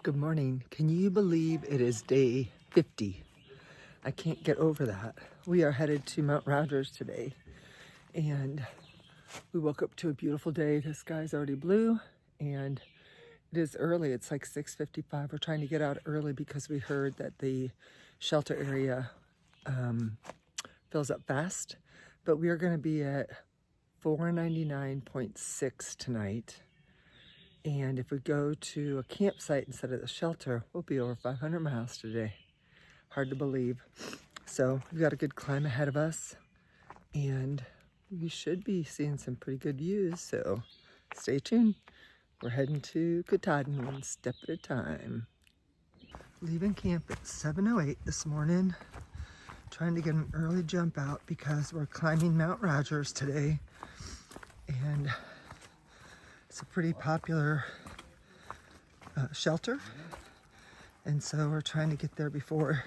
Good morning. Can you believe it is day 50? I can't get over that. We are headed to Mount Rogers today, and we woke up to a beautiful day. The sky's already blue, and it is early. It's like 6:55. We're trying to get out early because we heard that the shelter area fills up fast, but we are going to be at 499.6 tonight. And if we go to a campsite instead of the shelter, we'll be over 500 miles today. Hard to believe. So we've got a good climb ahead of us, and we should be seeing some pretty good views. So stay tuned. We're heading to Katahdin one step at a time. Leaving camp at 7:08 this morning. Trying to get an early jump out because we're climbing Mount Rogers today. And it's a pretty popular shelter, and so we're trying to get there before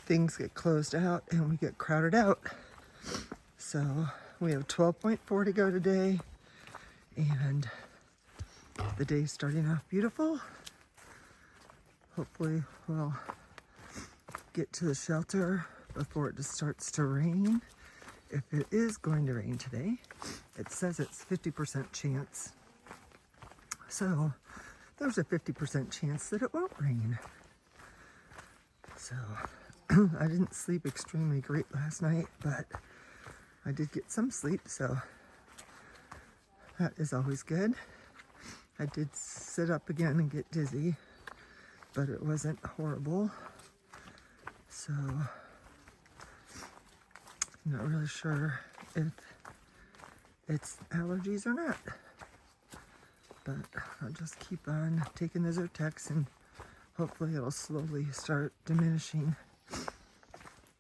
things get closed out and we get crowded out. So we have 12.4 to go today, and the day's starting off beautiful. Hopefully we'll get to the shelter before it just starts to rain. If it is going to rain today, it says it's 50% chance. So there's a 50% chance that it won't rain. So I didn't sleep extremely great last night, but I did get some sleep, so that is always good. I did sit up again and get dizzy, but it wasn't horrible. So I'm not really sure if it's allergies or not. But I'll just keep on taking the Zyrtex, and hopefully it'll slowly start diminishing.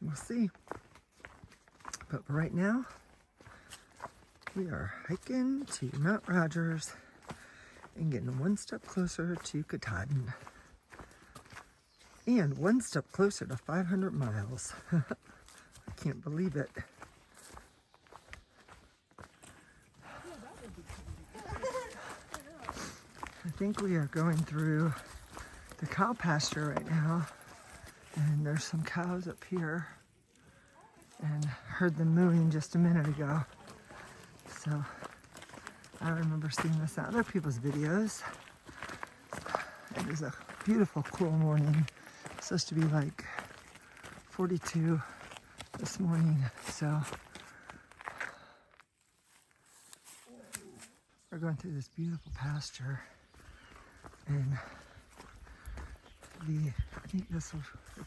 We'll see. But for right now, we are hiking to Mount Rogers and getting one step closer to Katahdin. And one step closer to 500 miles. I can't believe it. I think we are going through the cow pasture right now, and there's some cows up here, and heard them mooing just a minute ago. So I remember seeing this on other people's videos. It is a beautiful, cool morning. It's supposed to be like 42 this morning, so we're going through this beautiful pasture. And I think the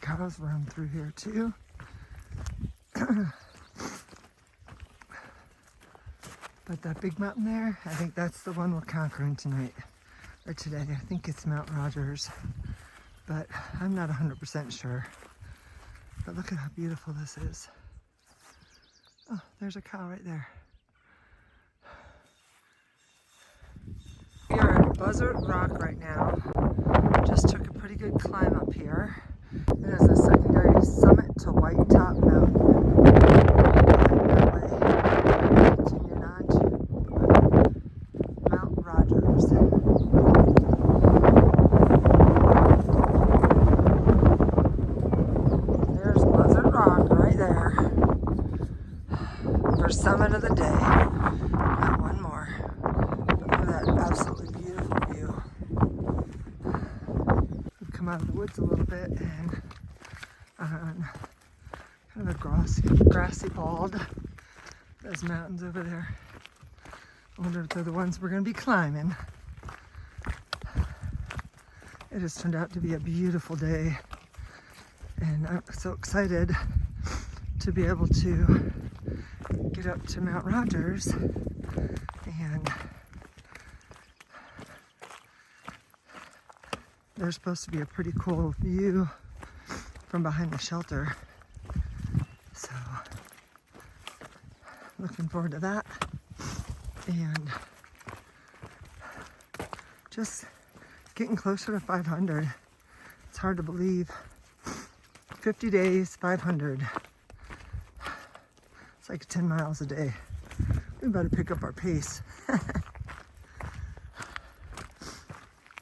cows run through here too. But that big mountain there, I think that's the one we're conquering tonight, or today. I think it's Mount Rogers, but I'm not 100% sure. But look at how beautiful this is. Oh, there's a cow right there. We are at Buzzard Rock right now. Just took a pretty good climb up here. It is a secondary summit to White Top Mountain. That way, continuing on to Mount Rogers. There's Buzzard Rock right there. First summit of the day. Got one more. Look at that absolutely beautiful view. We've come out of the woods a little bit and on kind of a grassy bald. Those mountains over there. I wonder if they're the ones we're going to be climbing. It has turned out to be a beautiful day, and I'm so excited to be able to get up to Mount Rogers, and there's supposed to be a pretty cool view from behind the shelter. So looking forward to that, and just getting closer to 500. It's hard to believe. 50 days, 500. It's like 10 miles a day. We better pick up our pace.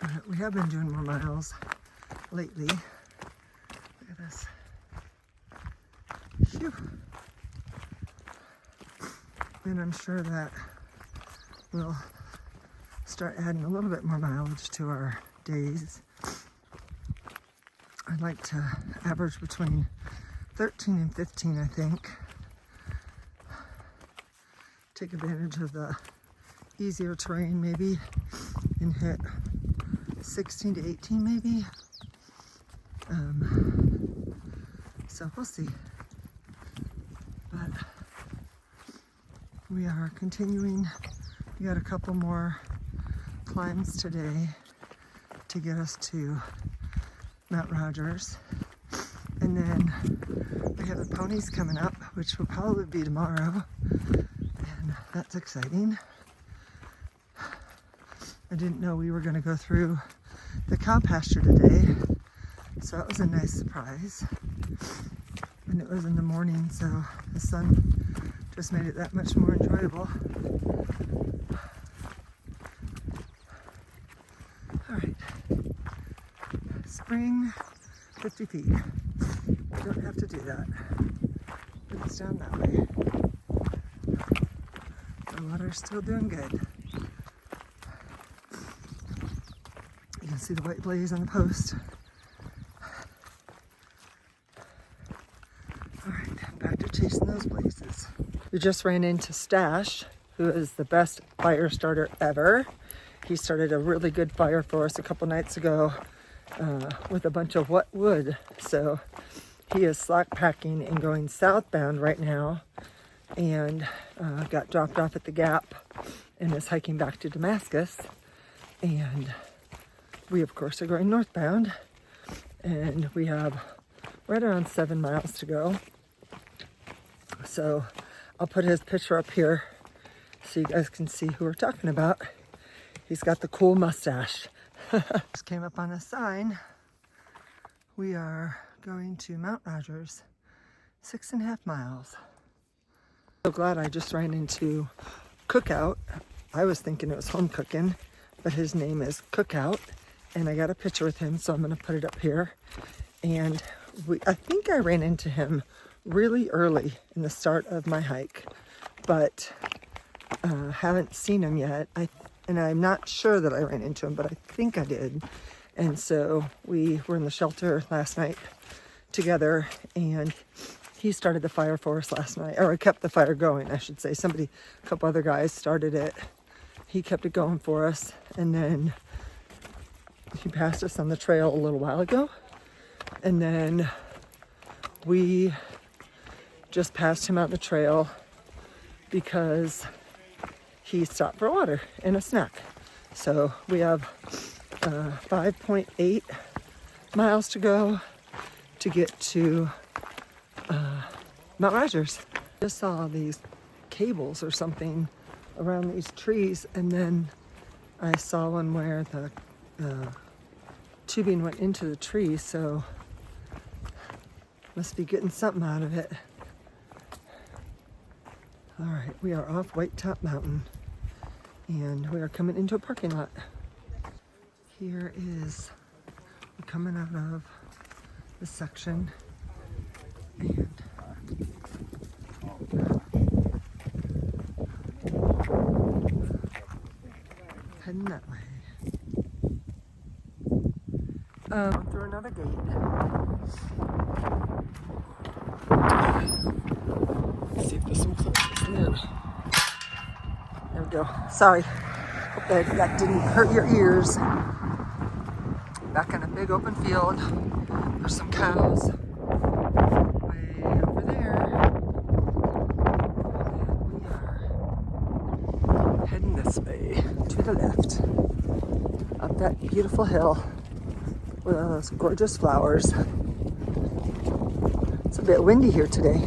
But We have been doing more miles lately. Look at this. Phew. And I'm sure that we'll start adding a little bit more mileage to our days. I'd like to average between 13 and 15, I think. Take advantage of the easier terrain maybe and hit 16 to 18 maybe. So we'll see. But we are continuing. We got a couple more climbs today to get us to Mount Rogers. And then we have the ponies coming up, which will probably be tomorrow. And that's exciting. I didn't know we were going to go through the cow pasture today. So that was a nice surprise. And it was in the morning, so the sun just made it that much more enjoyable. All right. Spring, 50 feet. You don't have to do that. It's down that way. The water's still doing good. You can see the white blaze on the post. All right, back to chasing those blazes. We just ran into Stash, who is the best fire starter ever. He started a really good fire for us a couple nights ago with a bunch of wet wood. So he is slack packing and going southbound right now, and got dropped off at the Gap and is hiking back to Damascus. And we, of course, are going northbound, and we have right around 7 miles to go. So I'll put his picture up here so you guys can see who we're talking about. He's got the cool mustache. Just came up on a sign. We are going to Mount Rogers, 6.5 miles. So glad I just ran into Cookout. I was thinking it was home cooking, but his name is Cookout. And I got a picture with him, so I'm going to put it up here. And I think I ran into him really early in the start of my hike, but haven't seen him yet. And I'm not sure that I ran into him, but I think I did. And so we were in the shelter last night together, and he started the fire for us last night, or kept the fire going, I should say. A couple other guys started it. He kept it going for us, and then he passed us on the trail a little while ago, and then we just passed him out the trail because he stopped for water and a snack. So we have 5.8 miles to go to get to Mount Rogers. Just saw these cables or something around these trees, and then I saw one where the tubing went into the tree, so must be getting something out of it. All right, we are off White Top Mountain, and we are coming into a parking lot. Here is, we're coming out of this section, and heading that way. Through another gate. Let's see if this one closes in. There we go. Sorry. Hope that didn't hurt your ears. Back in a big open field. There's some cows way over there. And we are heading this way to the left. Up that beautiful hill with all those gorgeous flowers. It's a bit windy here today.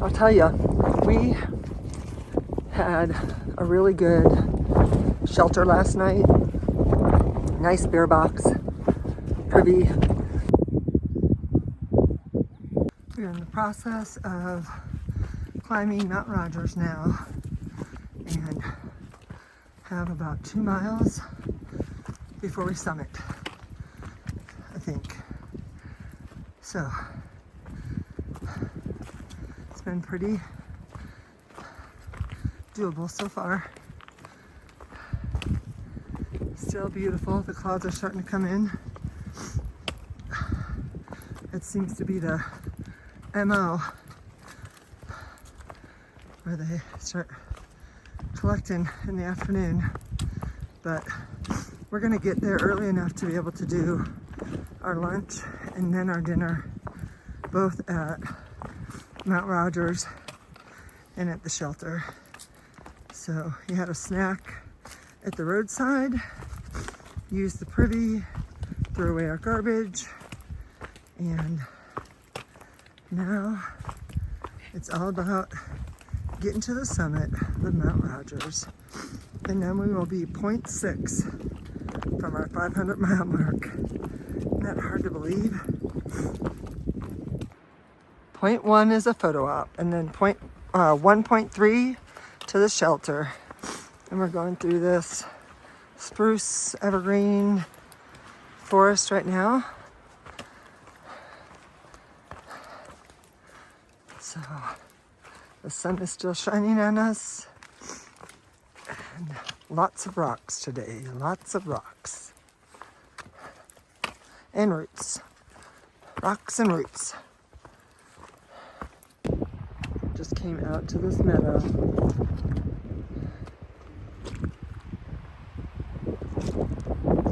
I'll tell you, we had a really good shelter last night. Nice bear box, privy. We're in the process of climbing Mount Rogers now, and have about 2 miles before we summit, I think. So, it's been pretty doable so far. Still beautiful. The clouds are starting to come in. It seems to be the MO where they start collecting in the afternoon. But we're gonna get there early enough to be able to do our lunch and then our dinner, both at Mount Rogers and at the shelter. So you had a snack at the roadside, use the privy, throw away our garbage, and now it's all about getting to the summit of Mount Rogers. And then we will be 0.6 from our 500-mile mark. Isn't that hard to believe? 0.1 is a photo op, and then 1.3 to the shelter. And we're going through this spruce evergreen forest right now. So the sun is still shining on us. And lots of rocks today, lots of rocks. And roots. Rocks and roots. Just came out to this meadow.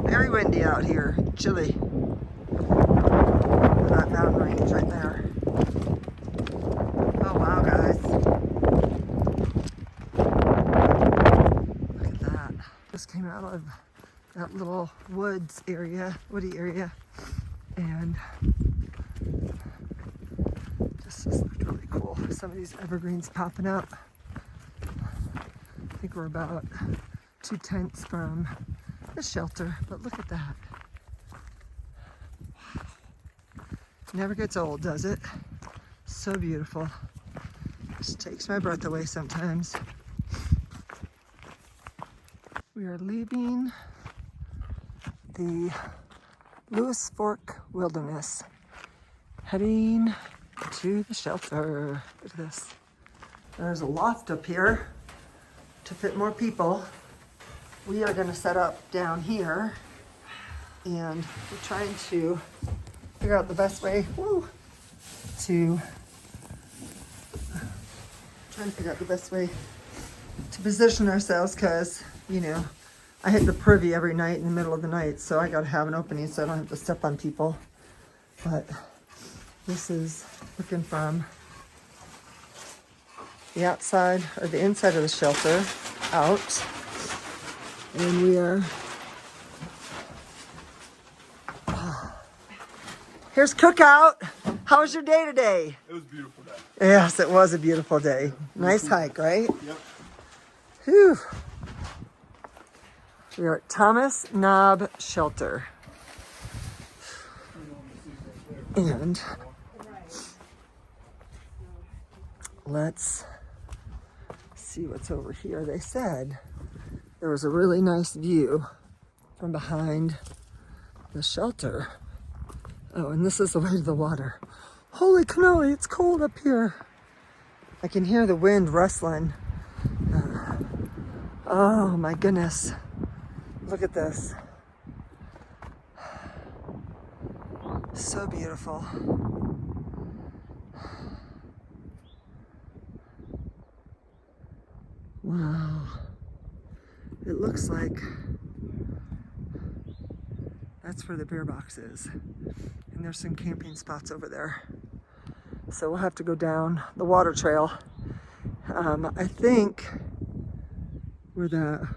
Very windy out here, chilly. That mountain range right there. Oh wow, guys. Look at that. Just came out of that little woods area, woody area, and this just looked really cool. Some of these evergreens popping up. I think we're about 2 tents from the shelter, but look at that. Wow. Never gets old, does it? So beautiful. Just takes my breath away sometimes. We are leaving the Lewis Fork Wilderness, heading to the shelter. Look at this. There's a loft up here to fit more people. We are going to set up down here, and we're trying to figure out the best way to position ourselves, because, you know, I hit the privy every night in the middle of the night, so I got to have an opening so I don't have to step on people. But this is looking from the outside or the inside of the shelter out. And we are, here's Cookout. How was your day today? It was a beautiful day. Yes, it was a beautiful day. Nice hike, right? Yep. Whew. We are at Thomas Knob Shelter. And let's see what's over here. They said there was a really nice view from behind the shelter. Oh, and this is the way to the water. Holy cannoli, it's cold up here. I can hear the wind rustling. Oh my goodness. Look at this. So beautiful. Wow. It looks like that's where the beer box is. And there's some camping spots over there. So we'll have to go down the water trail. I think where the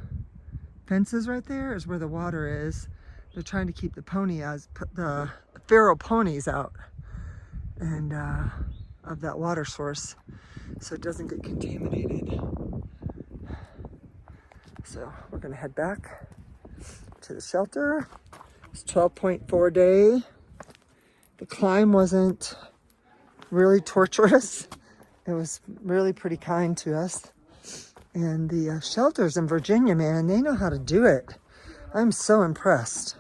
fence is right there is where the water is. They're trying to keep the feral ponies out and of that water source so it doesn't get contaminated. So we're gonna head back to the shelter. It's 12.4 day. The climb wasn't really torturous. It was really pretty kind to us. And the shelters in Virginia, man, they know how to do it. I'm so impressed.